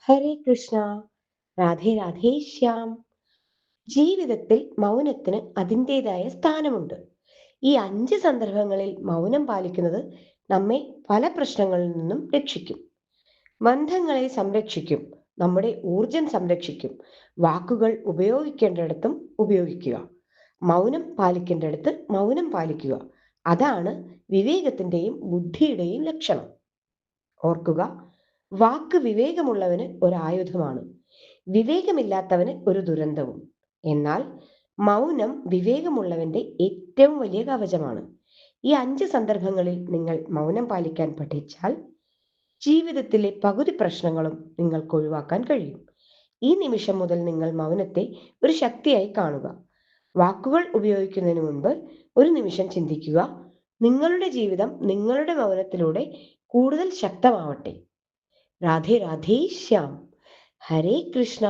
ഹരേ കൃഷ്ണ. രാധേ രാധേ ശ്യാം. ജീവിതത്തിൽ മൗനത്തിന് അതിൻ്റെതായ സ്ഥാനമുണ്ട്. ഈ 5 സന്ദർഭങ്ങളിൽ മൗനം പാലിക്കുന്നത് നമ്മെ പല പ്രശ്നങ്ങളിൽ നിന്നും രക്ഷിക്കും. ബന്ധങ്ങളെ സംരക്ഷിക്കും, നമ്മുടെ ഊർജം സംരക്ഷിക്കും. വാക്കുകൾ ഉപയോഗിക്കേണ്ടിടത്തും ഉപയോഗിക്കുക, മൗനം പാലിക്കേണ്ടിടത്ത് മൗനം പാലിക്കുക. അതാണ് വിവേകത്തിന്റെയും ബുദ്ധിയുടെയും ലക്ഷണം. ഓർക്കുക, വാക്ക് വിവേകമുള്ളവന് ഒരു ആയുധമാണ്, വിവേകമില്ലാത്തവന് ഒരു ദുരന്തവും. എന്നാൽ മൗനം വിവേകമുള്ളവന്റെ ഏറ്റവും വലിയ കവചമാണ്. ഈ 5 സന്ദർഭങ്ങളിൽ നിങ്ങൾ മൗനം പാലിക്കാൻ പഠിച്ചാൽ ജീവിതത്തിലെ പകുതി പ്രശ്നങ്ങളും നിങ്ങൾക്ക് ഒഴിവാക്കാൻ കഴിയും. ഈ നിമിഷം മുതൽ നിങ്ങൾ മൗനത്തെ ഒരു ശക്തിയായി കാണുക. വാക്കുകൾ ഉപയോഗിക്കുന്നതിന് മുൻപ് ഒരു നിമിഷം ചിന്തിക്കുക, നിങ്ങളുടെ ജീവിതം നിങ്ങളുടെ മൗനത്തിലൂടെ കൂടുതൽ ശക്തമാവട്ടെ. രാധേ രാധേ ശ്യാം. ഹരേ കൃഷ്ണ.